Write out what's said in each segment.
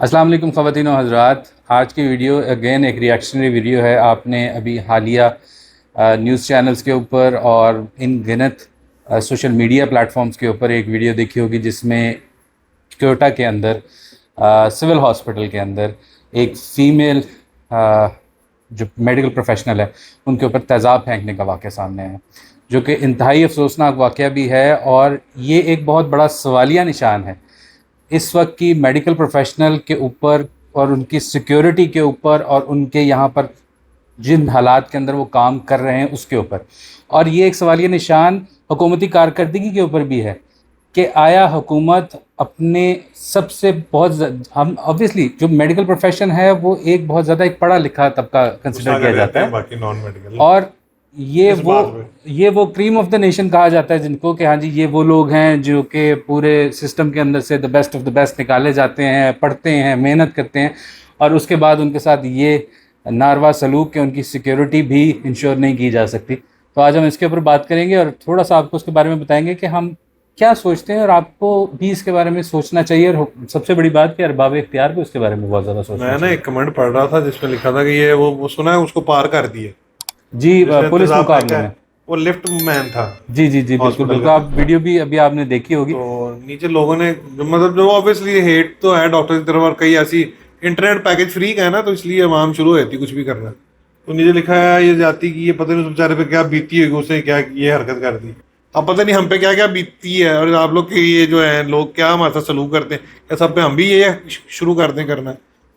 अस्सलाम वालेकुम ख़वातीन और हज़रात। आज की वीडियो अगेन एक रिएक्शनरी वीडियो है। आपने अभी हालिया न्यूज़ चैनल्स के ऊपर और इन गिनत सोशल मीडिया प्लेटफॉर्म्स के ऊपर एक वीडियो देखी होगी जिसमें क्योटा के अंदर सिविल हॉस्पिटल के अंदर एक फ़ीमेल जो मेडिकल प्रोफेशनल है उनके ऊपर तेज़ाब फेंकने का वाक़या सामने है, जो कि इंतहाई अफसोसनाक वाक़या भी है और ये एक बहुत बड़ा सवालिया निशान है इस वक्त की मेडिकल प्रोफेशनल के ऊपर और उनकी सिक्योरिटी के ऊपर और उनके यहाँ पर जिन हालात के अंदर वो काम कर रहे हैं उसके ऊपर। और ये एक सवालिया निशान हुकूमती कारकर्दगी के ऊपर भी है कि आया हुकूमत अपने सबसे हम ऑब्वियसली जो मेडिकल प्रोफेशन है वो एक बहुत ज़्यादा एक पढ़ा लिखा तबका कंसिडर किया जाता है, बाकी नॉन मेडिकल और ये इस वो बात में ये वो क्रीम ऑफ द नेशन कहा जाता है जिनको कि हाँ जी ये वो लोग हैं जो कि पूरे सिस्टम के अंदर से the best of the best निकाले जाते हैं, पढ़ते हैं, मेहनत करते हैं और उसके बाद उनके साथ ये नारवा सलूक के उनकी सिक्योरिटी भी इंश्योर नहीं की जा सकती। तो आज हम इसके ऊपर बात करेंगे और थोड़ा सा आपको उसके बारे में बताएंगे कि हम क्या सोचते हैं और आपको भी इसके बारे में सोचना चाहिए। और सबसे बड़ी बात कि अरबाब इख्तियार को इसके बारे में बहुत ज़्यादा सोचना मैं ना चाहिए। एक कमेंट पढ़ रहा था जिसमें लिखा था कि ये वो सुना है उसको पार कर दिए जी, जिसने पुलिस तेजाब मुकाबले फेंका में। है। वो लिफ्ट मैन था जी जी जी, बिल्कुल हॉस्पिटल बिल्कुल, का। आप वीडियो भी अभी आपने देखी होगी। तो नीचे लोगों ने जो ऑब्वियसली हेट तो है डॉक्टर की तरफ, और कई ऐसी इंटरनेट पैकेज फ्री का है ना, तो इसलिए आवाम शुरू हो जाती कुछ भी करना। तो नीचे लिखा है ये जाति की, ये पता नहीं उस बेचारे पे क्या बीती होगी, उसने क्या ये हरकत कर दी। अब पता नहीं हम पे क्या क्या बीतती है, और आप लोग के ये जो है लोग क्या हमारे साथ सलूक करते हैं, क्या सब पे हम भी ये शुरू कर दें करना।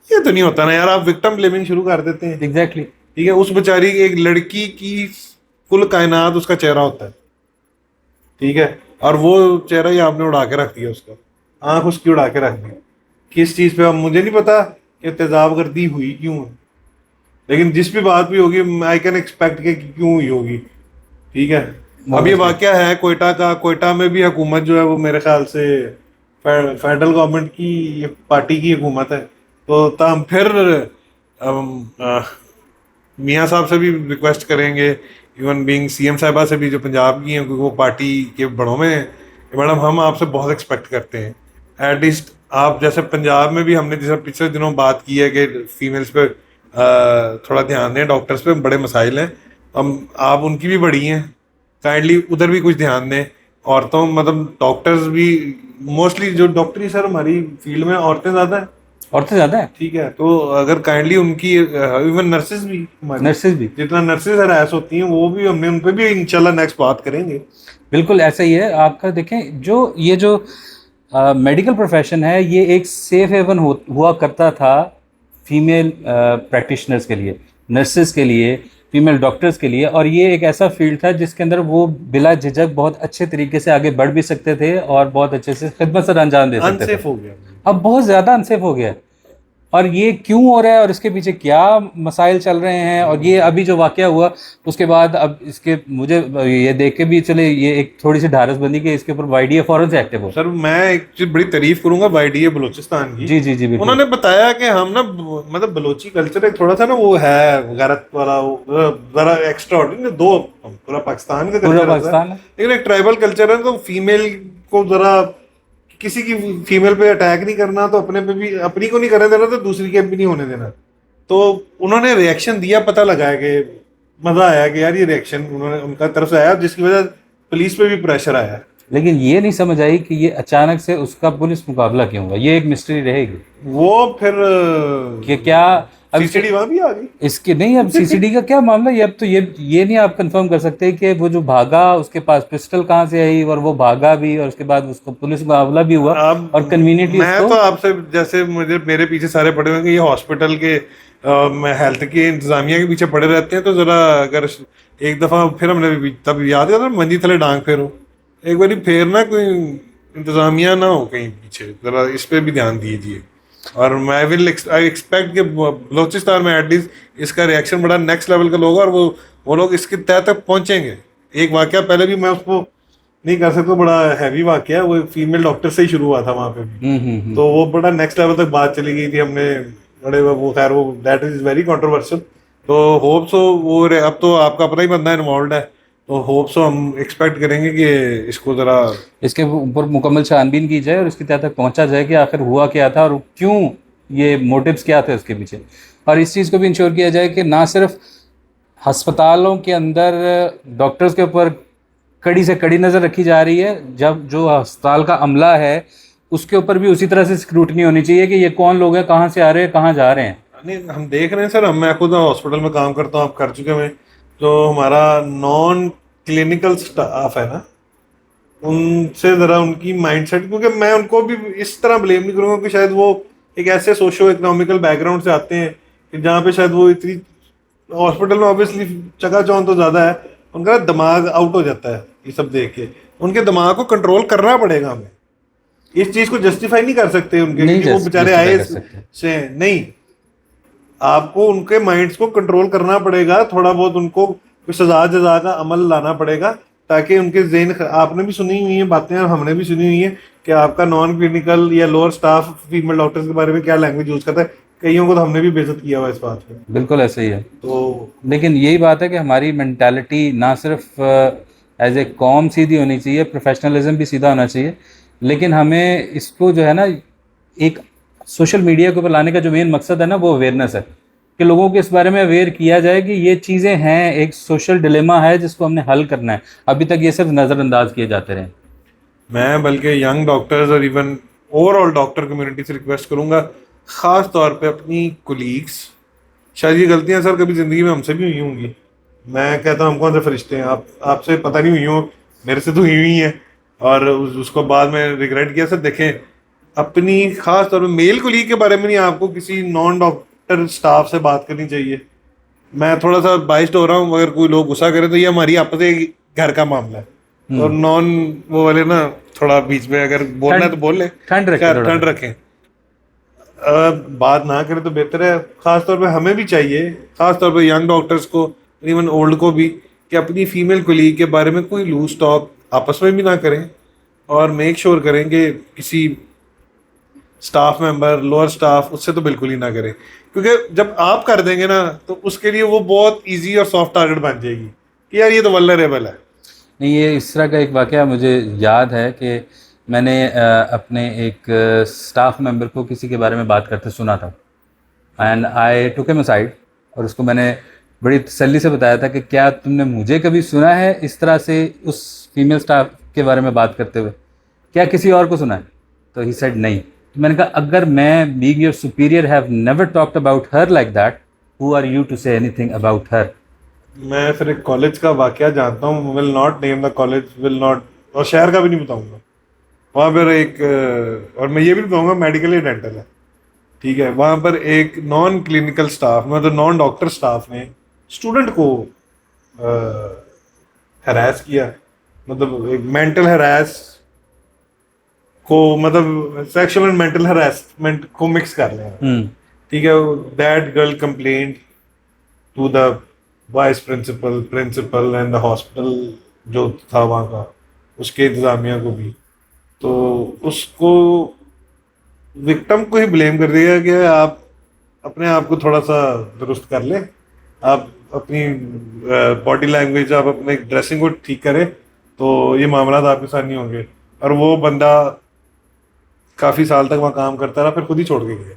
ये तो नहीं होता ना यार, आप विक्टिम ब्लेमिंग शुरू कर देते हैं। एग्जैक्टली। ठीक है, उस बेचारी एक लड़की की कुल कायनात उसका चेहरा होता है, ठीक है, और वो चेहरा ही आपने उड़ा के रख दिया, उसका आंख उसकी उड़ा के रख दी। किस चीज पे अब मुझे नहीं पता कि तेजाब गर्दी हुई क्यों है, लेकिन जिस भी बात भी होगी आई कैन एक्सपेक्ट कि क्यों हुई होगी। ठीक है, अब ये वाकया है कोयटा का। कोयटा में भी हुकूमत जो है वो मेरे ख्याल से फेडरल गवर्नमेंट की, ये पार्टी की हुकूमत है। तो तम फिर मियाँ साहब से भी रिक्वेस्ट करेंगे, इवन बीइंग सीएम साहिबा से भी जो पंजाब की हैं, क्योंकि वो पार्टी के बड़ों में हैं, कि मैडम हम आपसे बहुत एक्सपेक्ट करते हैं। एटलीस्ट आप जैसे पंजाब में भी हमने जैसे पिछले दिनों बात की है कि फीमेल्स पे थोड़ा ध्यान दें, डॉक्टर्स पे बड़े मसाइल हैं, हम आप उनकी भी बड़ी हैं, काइंडली उधर भी कुछ ध्यान दें। औरतों मतलब डॉक्टर्स भी मोस्टली जो डॉक्टरी सर हमारी फील्ड में औरतें ज़्यादा हैं। औरतें ज़्यादा है। ठीक है, तो अगर काइंडली उनकी इवन नर्सेज भी हमारी, नर्सेज भी जितना नर्सेज हरास होती हैं वो भी हमने उन पर भी इंशाल्लाह नेक्स्ट बात करेंगे। बिल्कुल ऐसा ही है। आपका देखें जो ये जो मेडिकल प्रोफेशन है ये एक सेफ हेवन हुआ करता था फीमेल प्रैक्टिशनर्स के लिए, नर्सेज के लिए, फीमेल डॉक्टर्स के लिए, और ये एक ऐसा फील्ड था जिसके अंदर वो बिला झिझक बहुत अच्छे तरीके से आगे बढ़ भी सकते थे और बहुत अच्छे से खिदमत सर अंजाम दे सकते थे। अनसेफ हो गया। अब बहुत ज़्यादा अनसेफ हो गया है और ये क्यों हो रहा है और इसके पीछे क्या मसाइल चल रहे हैं। और ये अभी जो वाकया हुआ उसके बाद अब इसके मुझे ये देख के भी चले ये एक थोड़ी सी ढारस बंदी कि इसके ऊपर वाईडीए फौरन से एक्टिव हो। सर मैं एक चीज बड़ी तारीफ करूंगा वाईडीए बलूचिस्तान की। जी जी जी, बिल्कुल। उन्होंने बताया कि हम ना मतलब बलोची कल्चर एक थोड़ा सा ना वो है गैरत वाला, वो जरा एक्स्ट्रा ऑर्डिनरी, दो पूरा पाकिस्तान का पूरा कल्चर पाकिस्तान है। लेकिन एक ट्राइबल कल्चर है, तो फीमेल को जरा किसी की फीमेल पे अटैक नहीं करना, तो अपने पे भी, अपनी को नहीं करने देना तो दूसरी के भी नहीं होने देना। तो उन्होंने रिएक्शन दिया, पता लगा है कि मजा आया कि यार ये रिएक्शन उन्होंने उनका तरफ से आया, जिसकी वजह पुलिस पे भी प्रेशर आया। लेकिन ये नहीं समझ आई कि ये अचानक से उसका पुलिस मुकाबला क्यों हुआ, ये एक मिस्ट्री रहेगी वो फिर कि क्या अब सीसीडी वहां भी आ गई। इसके नहीं। अब सीसीडी का क्या मामला, ये अब तो ये नहीं आप कंफर्म कर सकते कि वो जो भागा उसके पास पिस्टल कहाँ से आई और वो भागा भी और उसके बाद उसको पुलिस मुकाबला भी हुआ अब और कन्वीनियंटली मैं तो आपसे जैसे मुझे मेरे पीछे सारे पड़े हुए हैं कि ये हॉस्पिटल के हेल्थ के इंतजामिया के पीछे पड़े रहते हैं, तो जरा अगर एक दफा फिर हमने भी तब याद है मंजी थले डांग फेरो, एक बार फेरना, कोई इंतजामिया ना हो कहीं पीछे, जरा इस पे भी ध्यान दीजिए। और मैं आई एक्सपेक्ट कि बलोचिस्तान में एटलीस्ट इसका रिएक्शन बड़ा नेक्स्ट लेवल का होगा और वो लोग इसके तह तक पहुंचेंगे। एक वाकया पहले भी मैं उसको नहीं कर सकता, बड़ा हैवी वाकया, वो फीमेल डॉक्टर से ही शुरू हुआ था वहां पे भी। तो वो बड़ा नेक्स्ट लेवल तक बात चली गई थी, हमने बड़े वो खैर वो दैट इज वेरी कॉन्ट्रोवर्शियल। तो होप सो वो अब तो आपका अपना ही बंदा इन्वॉल्व है, तो होप सो हम एक्सपेक्ट करेंगे कि इसको जरा इसके ऊपर मुकम्मल छानबीन की जाए और इसकी तह तक पहुंचा जाए कि आखिर हुआ क्या था और क्यों ये मोटिव्स क्या थे उसके पीछे, और इस चीज़ को भी इंश्योर किया जाए कि ना सिर्फ अस्पतालों के अंदर डॉक्टर्स के ऊपर कड़ी से कड़ी नज़र रखी जा रही है, जब जो अस्पताल का अमला है उसके ऊपर भी उसी तरह से स्क्रूटनी होनी चाहिए कि ये कौन लोग हैं, कहाँ से आ रहे हैं, कहाँ जा रहे हैं। नहीं, हम देख रहे हैं सर, मैं खुद हॉस्पिटल में काम करता हूँ, आप कर चुके हैं। जो हमारा नॉन क्लिनिकल स्टाफ है ना, उनसे ज़रा उनकी माइंडसेट, क्योंकि मैं उनको भी इस तरह ब्लेम नहीं करूँगा कि शायद वो एक ऐसे सोशो इकोनॉमिकल बैकग्राउंड से आते हैं कि जहाँ पे शायद वो इतनी, हॉस्पिटल में ऑब्वियसली चकाचौंध तो ज़्यादा है, उनका दिमाग आउट हो जाता है ये सब देख के। उनके दिमाग को कंट्रोल करना पड़ेगा हमें, इस चीज़ को जस्टिफाई नहीं कर सकते उनके, नहीं क्योंकि वो बेचारे justify आए कर सकते। से नहीं। आपको उनके माइंड्स को कंट्रोल करना पड़ेगा, थोड़ा बहुत उनको कोई सजा जजा का अमल लाना पड़ेगा, ताकि उनके ज़हन, आपने भी सुनी हुई है बातें और हमने भी सुनी हुई है कि आपका नॉन क्लिनिकल या लोअर स्टाफ फीमेल डॉक्टर्स के बारे में क्या लैंग्वेज यूज़ करता है। कईयों को तो हमने भी बेइज्जत किया हुआ इस बात पे। बिल्कुल ऐसे ही है। तो लेकिन यही बात है कि हमारी मेंटालिटी ना सिर्फ एज ए कॉम सीधी होनी चाहिए, प्रोफेशनलिज्म भी सीधा होना चाहिए, लेकिन हमें इसको जो है ना एक सोशल मीडिया के ऊपर लाने का जो मेन मकसद है ना वो अवेयरनेस है, कि लोगों को इस बारे में अवेयर किया जाए कि ये चीज़ें हैं, एक सोशल डिलेमा है जिसको हमने हल करना है। अभी तक ये सिर्फ नज़रअंदाज किए जाते रहे। मैं बल्कि यंग डॉक्टर्स और इवन ओवरऑल डॉक्टर कम्युनिटी से रिक्वेस्ट करूंगा, ख़ास तौर पे अपनी कोलीग्स, शायद ये गलतियां सर कभी ज़िंदगी में हमसे भी हुई होंगी, मैं कहता हूँ हम कौन से फरिश्ते हैं, आप आपसे पता नहीं हुई हो, मेरे से तो हुई हुई हैं, और उसको बाद में रिग्रेट किया। सर देखें, अपनी खास तौर पे मेल कोलीग के बारे में नहीं आपको किसी नॉन डॉक्टर स्टाफ से बात करनी चाहिए। मैं थोड़ा सा बाइस्ड हो रहा हूँ, अगर कोई लोग गुस्सा करे तो ये हमारी आपस में घर का मामला है, और नॉन वो वाले ना थोड़ा बीच में अगर बोलना है तो बोल ले, ठंड रखें, थोड़ा ठंड रखें, बात ना करें तो बेहतर है। खास तौर पे हमें भी चाहिए, खास तौर पे यंग डॉक्टर्स को, इवन ओल्ड को भी, कि अपनी फीमेल कोलीग के बारे में कोई लूज टॉक आपस में भी ना करें, और मेक श्योर करें कि किसी स्टाफ मेंबर, लोअर स्टाफ, उससे तो बिल्कुल ही ना करें, क्योंकि जब आप कर देंगे ना तो उसके लिए वो बहुत इजी और सॉफ्ट टारगेट बन जाएगी कि यार ये तो वल्नरेबल है। नहीं, ये इस तरह का एक वाक़या मुझे याद है कि मैंने अपने एक स्टाफ मेंबर को किसी के बारे में बात करते सुना था, and I took him aside, और उसको मैंने बड़ी तसल्ली से बताया था कि क्या तुमने मुझे कभी सुना है इस तरह से उस फीमेल स्टाफ के बारे में बात करते हुए, क्या किसी और को सुना है? तो ही सेड नहीं। तो मैंने कहा अगर मैं being your superior have never talked about her like that, who are you to say anything about her? मैं फिर एक कॉलेज का वाकया जानता हूँ, will not name the college, will not, और शहर का भी नहीं बताऊंगा। वहाँ पर एक, और मैं ये भी बताऊंगा मेडिकल या डेंटल है, ठीक है, वहाँ पर एक नॉन क्लिनिकल स्टाफ, मतलब नॉन डॉक्टर स्टाफ ने स्टूडेंट को हरास किया, मतलब एक मेंटल हरास को, मतलब सेक्सुअल एंड मेंटल हरासमेंट को मिक्स कर लिया, ठीक है। That girl complaint to the vice principal, principal and the hospital जो था वहाँ का, उसके इंतजामिया को भी, तो उसको विक्टिम को ही ब्लेम कर दिया कि आप अपने आप को थोड़ा सा दुरुस्त कर ले, आप अपनी बॉडी लैंग्वेज, आप अपने ड्रेसिंग को ठीक करें तो ये मामला आपके साथ नहीं होंगे। और वो बंदा काफ़ी साल तक वहाँ काम करता रहा, फिर खुद ही छोड़ के गया।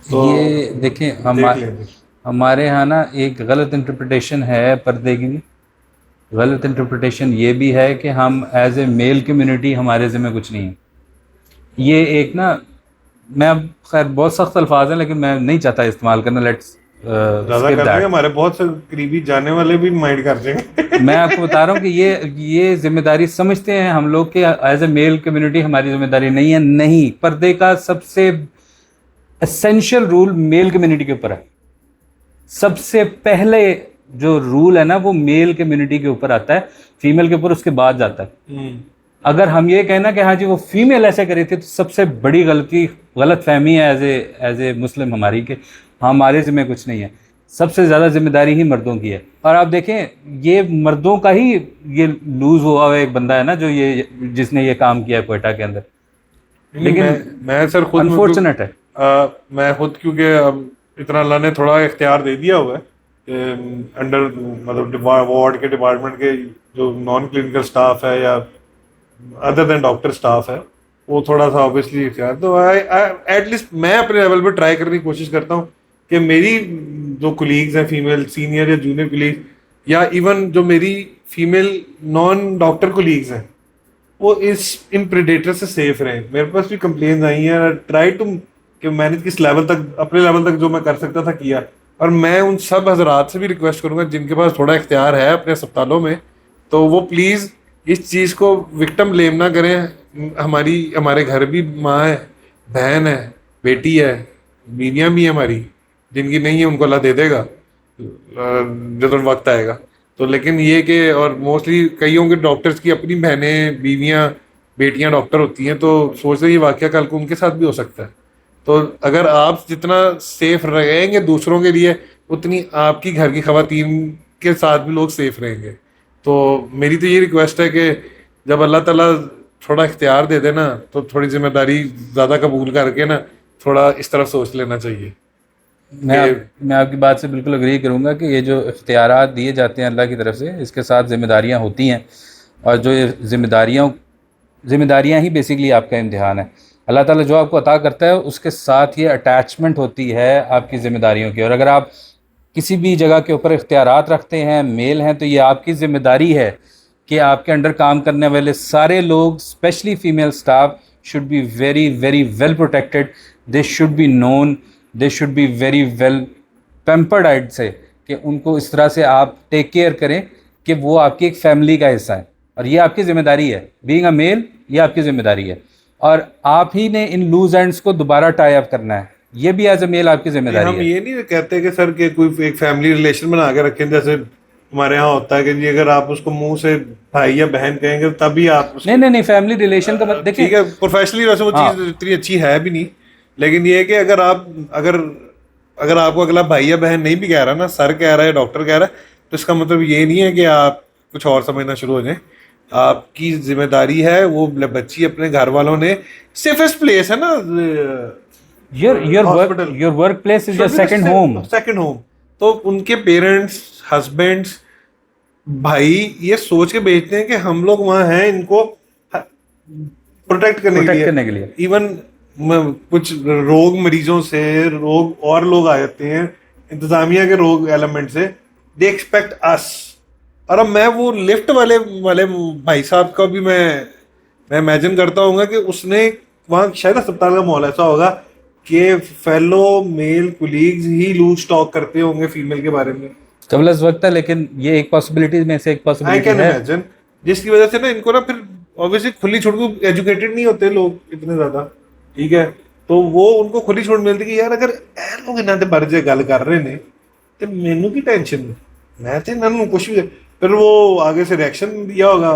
तो ये देखें, हमारे यहाँ ना एक गलत इंटरप्रिटेशन है पर्दे की भी। गलत इंटरप्रिटेशन ये भी है कि हम एज ए मेल कम्युनिटी हमारे ज़िम्मे कुछ नहीं है। ये एक ना, मैं अब खैर बहुत सख्त अल्फाज हैं लेकिन मैं नहीं चाहता इस्तेमाल करना, लेट्स ज़्यादा कर देंगे, हमारे बहुत से करीबी जाने वाले भी माइंड कर देंगे। मैं आपको बता रहा हूँ कि ये जिम्मेदारी समझते हैं हम लोग कि एज ए मेल कम्युनिटी हमारी जिम्मेदारी नहीं है। नहीं, पर्दे का सबसे एसेंशियल रूल मेल कम्युनिटी के ऊपर है। सबसे पहले जो रूल है ना वो मेल कम्युनिटी के ऊपर आता है, फीमेल के ऊपर उसके बाद जाता है। अगर हम ये कहना कि हाँ जी वो फीमेल ऐसे करी थी, तो सबसे बड़ी गलत फहमी है एज ए मुस्लिम हमारी, कि हमारे ज़िम्मे कुछ नहीं है। सबसे ज़्यादा जिम्मेदारी ही मर्दों की है। और आप देखें ये मर्दों का ही ये लूज हुआ हुआ एक बंदा है ना, जो जिसने ये काम किया कोयटा के अंदर। लेकिन मैं सर खुद अनफॉर्चुनेट है, मैं खुद, क्योंकि अब इतना अल्लाह ने थोड़ा इख्तियार दे दिया हुआ है, अंडर मतलब वार्ड के डिपार्टमेंट के जो नॉन क्लिनिकल स्टाफ है या अदर देन डॉक्टर स्टाफ है, वो थोड़ा सा ऑब्वियसली इख्तियार, तो एटलीस्ट मैं अपने लेवल पे ट्राई करने की कोशिश करता हूँ कि मेरी जो कुलीग्स हैं, फीमेल सीनियर या जूनियर कुलीग, या इवन जो मेरी फीमेल नॉन डॉक्टर कुलीग्स हैं, वो इस इन प्रेडेटर से सेफ रहे। मेरे पास भी कंप्लेन आई हैं, ट्राई टू कि मैंने किस लेवल तक, अपने लेवल तक जो मैं कर सकता था किया। और मैं उन सब हजरात से भी रिक्वेस्ट करूंगा जिनके पास थोड़ा इख्तियार है अपने अस्पतालों में, तो वो प्लीज़ इस चीज़ को विक्टिम ब्लेम ना करें। हमारे घर भी माँ है, बहन है, बेटी है, बीवियाँ भी हैं हमारी, जिनकी नहीं है उनको अल्लाह दे देगा जब वक्त आएगा। तो लेकिन ये कि, और मोस्टली कईयों के डॉक्टर्स की अपनी बहनें, बीवियाँ, बेटियाँ डॉक्टर होती हैं, तो सोच रहे ये वाकया कल को उनके साथ भी हो सकता है। तो अगर आप जितना सेफ रहेंगे दूसरों के लिए, उतनी आपकी घर की खवातीन के साथ भी लोग सेफ रहेंगे। तो मेरी तो ये रिक्वेस्ट है कि जब अल्लाह ताला थोड़ा इख्तियार दे देना, तो थोड़ी जिम्मेदारी ज़्यादा कबूल करके ना थोड़ा इस तरफ सोच लेना चाहिए। मैं आपकी बात से बिल्कुल अग्री करूँगा कि ये जो इख्तियारात दिए जाते हैं अल्लाह की तरफ से, इसके साथ ज़िम्मेदारियाँ होती हैं, और जो ये ज़िम्मेदारियाँ ही बेसिकली आपका इम्तिहान है। अल्लाह ताला जो आपको अता करता है उसके साथ ये अटैचमेंट होती है आपकी ज़िम्मेदारियों की। और अगर आप किसी भी जगह के ऊपर इख्तियारात रखते हैं, मेल हैं, तो ये आपकी ज़िम्मेदारी है कि आपके अंडर काम करने वाले सारे लोग, specially female staff, should be very very well protected. They should be known, they should be very well pampered, I'd say कि उनको इस तरह से आप टेक केयर करें कि वो आपकी एक फैमिली का हिस्सा है। और ये आपकी ज़िम्मेदारी है, बीइंग अ मेल, ये आपकी ज़िम्मेदारी है। और आप ही ने इन लूज एंड्स को दोबारा टाई अप करना है, ये भी एज अ मेल आपकी जिम्मेदारी है। हम ये नहीं कहते कि सर के कोई एक फैमिली रिलेशन बना के रखें, जैसे हमारे यहाँ होता है कि जी अगर आप उसको मुंह से भाई या बहन कहेंगे तभी आप नहीं, फैमिली रिलेशन का मतलब देखिए, ठीक है, प्रोफेशनली वैसे वो चीज़ इतनी अच्छी है भी नहीं, लेकिन ये है कि अगर आपको अगला भाई या बहन नहीं भी कह रहा ना, सर कह रहा है, डॉक्टर कह रहा है, तो इसका मतलब ये नहीं है कि आप कुछ और समझना शुरू हो जाए। आपकी जिम्मेदारी है, वो बच्ची अपने घर वालों ने, सेफेस्ट प्लेस है ना, your workplace is your second home. Second home. तो उनके पेरेंट्स, हस्बैंड्स, भाई ये सोच के भेजते हैं कि हम लोग वहाँ हैं इनको प्रोटेक्ट करने के लिए। इवन कुछ रोग मरीजों से और लोग आ जाते हैं इंतजामिया के रोग एलिमेंट से, दे एक्सपेक्ट अस। और अब मैं वो लिफ्ट वाले भाई साहब का भी मैं इमेजिन करता हूँ कि उसने वहाँ शायद अस्पताल का माहौल ऐसा होगा कि फेलो मेल कुलीग्स ही लूज टॉक करते होंगे फीमेल के बारे में। कबल वक्त है, लेकिन ये एक पॉसिबिलिटी में से एक पॉसिबिलिटी है। इमेजिन, जिसकी वजह से ना इनको ना फिर ऑब्वियसली खुली छूट को, एजुकेटेड नहीं होते लोग इतने ज्यादा, ठीक है, तो वो उनको खुली छूट मिलती कि यार अगर ए लोग इन्हों के बारे में गल कर रहे ने तो मैनू की टेंशन, मैं तो इन्होंने कुछ भी, फिर वो आगे से रिएक्शन दिया होगा,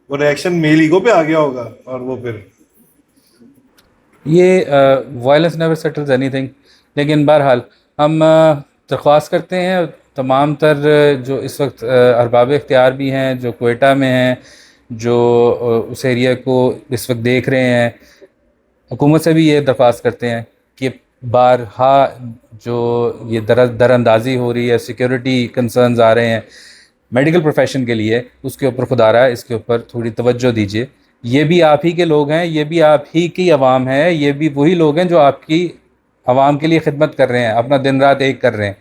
वो रिएक्शन मेल ईगो पे आ गया होगा, और वो फिर ये वायलेंस नेवर सेटल्स एनीथिंग। लेकिन बहरहाल हम दरख्वास्त करते हैं तमाम तर जो इस वक्त अरबाब इख्तियार भी हैं, जो कोयटा में हैं, जो उस एरिया को इस वक्त देख रहे हैं, हुकूमत से भी ये दरख्वास्त करते हैं कि बारहा जो ये दरअंदाजी हो रही है, सिक्योरिटी कंसर्न्स आ रहे हैं मेडिकल प्रोफेशन के लिए, उसके ऊपर खुदारा इसके ऊपर थोड़ी तवज्जो दीजिए। ये भी आप ही के लोग हैं, ये भी आप ही की आवाम है, ये भी वही लोग हैं जो आपकी आवाम के लिए खिदमत कर रहे हैं, अपना दिन रात एक कर रहे हैं।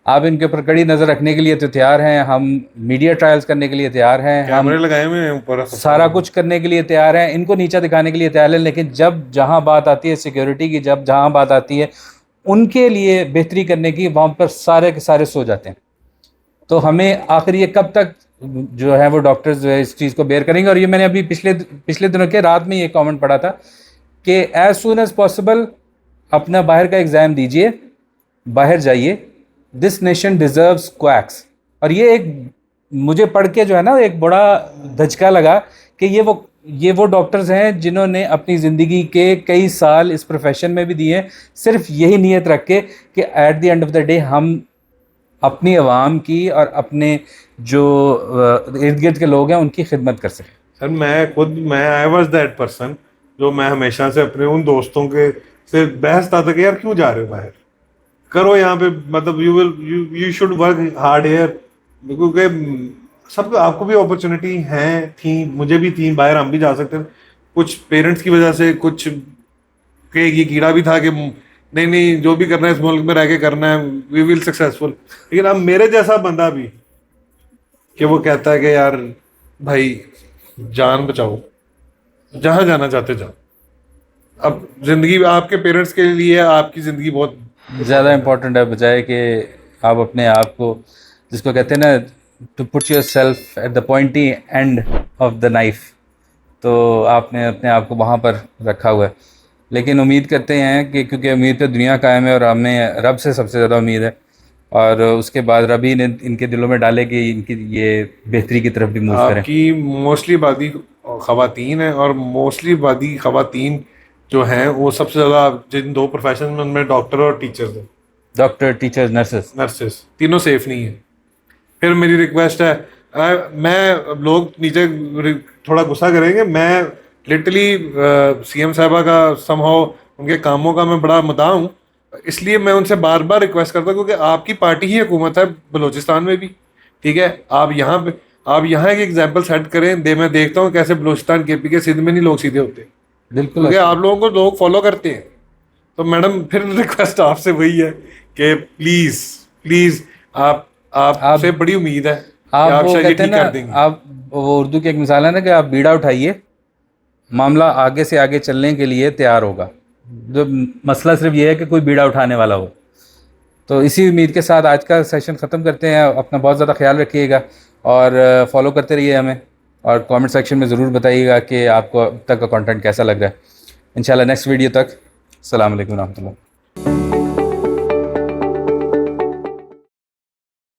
आप इनके ऊपर कड़ी नज़र रखने के लिए तो तैयार हैं, हम मीडिया ट्रायल्स करने के लिए तैयार हैं, कैमरे लगाए हुए हैं ऊपर, सारा कुछ करने के लिए तैयार हैं, इनको नीचा दिखाने के लिए तैयार हैं। लेकिन जब जहाँ बात आती है सिक्योरिटी की, जब जहाँ बात आती है उनके लिए बेहतरी करने की, वहाँ पर सारे के सारे सो जाते हैं। तो हमें आखिर ये कब तक जो है वो डॉक्टर्स जो है इस चीज़ को बेयर करेंगे। और ये मैंने अभी पिछले दिनों के रात में ये कमेंट पढ़ा था कि एज सून एज पॉसिबल अपना बाहर का एग्ज़ाम दीजिए, बाहर जाइए, दिस नेशन डिज़र्व्स क्वैक्स। और ये एक मुझे पढ़ के जो है ना एक बड़ा धचका लगा कि ये वो डॉक्टर्स हैं जिन्होंने अपनी ज़िंदगी के कई साल इस प्रोफेशन में भी दिए, सिर्फ यही नीयत रख के कि at the end of the day हम अपनी आवाम की और अपने जो इर्द गिर्द के लोग हैं उनकी खिदमत कर सकें। सर मैं आई वॉज दैट पर्सन जो मैं हमेशा से अपने उन दोस्तों के से बहसता था कि यार क्यों जा रहे हो बाहर, करो यहाँ पे, मतलब you should work hard here, क्योंकि सब आपको भी अपॉर्चुनिटी हैं, थी, मुझे भी थी, बाहर हम भी जा सकते थे, कुछ पेरेंट्स की वजह से, कुछ के ये कीड़ा भी था कि नहीं नहीं जो भी करना है इस मुल्क में रह के करना है, वी विल सक्सेसफुल। लेकिन अब मेरे जैसा बंदा भी कि वो कहता है कि यार भाई जान बचाओ, जहां जाना चाहते जाओ। अब जिंदगी आपके पेरेंट्स के लिए आपकी जिंदगी बहुत ज़्यादा इम्पोर्टेंट है, बजाय कि आप अपने आप को, जिसको कहते हैं ना, to put yourself at the pointy end of the knife, तो आपने अपने आप को वहाँ पर रखा हुआ है। लेकिन उम्मीद करते हैं कि क्योंकि उम्मीद पे दुनिया कायम है और हमें रब से सबसे ज़्यादा उम्मीद है, और उसके बाद रब ही ने इनके दिलों में डाले कि इनकी ये बेहतरी की तरफ भी मूव करें। आपकी मोस्टली आबादी खवातीन है, और मोस्टली आबादी खवातीन जो हैं वो सबसे ज़्यादा जिन दो प्रोफेशन में उनमें डॉक्टर और टीचर्स हैं। Doctor, teachers, nurses. नर्सेस तीनों सेफ नहीं है। फिर मेरी रिक्वेस्ट है, मैं लोग नीचे थोड़ा गुस्सा करेंगे, मैं लिटरली सीएम साहबा का समहाउ उनके कामों का मैं बड़ा मदाह हूँ, इसलिए मैं उनसे बार बार रिक्वेस्ट करता हूँ क्योंकि आपकी पार्टी ही हुकूमत है बलूचिस्तान में भी, ठीक है। आप यहाँ एक एग्जाम्पल सेट करें दे, मैं देखता हूँ कैसे बलूचिस्तान केपी के सिंध में नहीं लोग सीधे होते, बिल्कुल। क्योंकि आप लोगों को लोग फॉलो करते हैं। तो मैडम फिर रिक्वेस्ट आपसे वही है कि प्लीज प्लीज आपसे बड़ी उम्मीद है कि आप वो शायद ये कहते हैं ठीक ना, कर देंगे। आप वो उर्दू की एक मिसाल है ना कि आप बीड़ा उठाइए, मामला आगे से आगे चलने के लिए तैयार होगा। जो मसला सिर्फ ये है कि कोई बीड़ा उठाने वाला हो। तो इसी उम्मीद के साथ आज का सेशन ख़त्म करते हैं। अपना बहुत ज़्यादा ख्याल रखिएगा और फॉलो करते रहिए हमें, और कमेंट सेक्शन में ज़रूर बताइएगा कि आपको अब तक का कंटेंट कैसा लग रहा है। इंशाल्लाह नेक्स्ट वीडियो तक। अस्सलाम वालेकुम रहमतुल्लाह।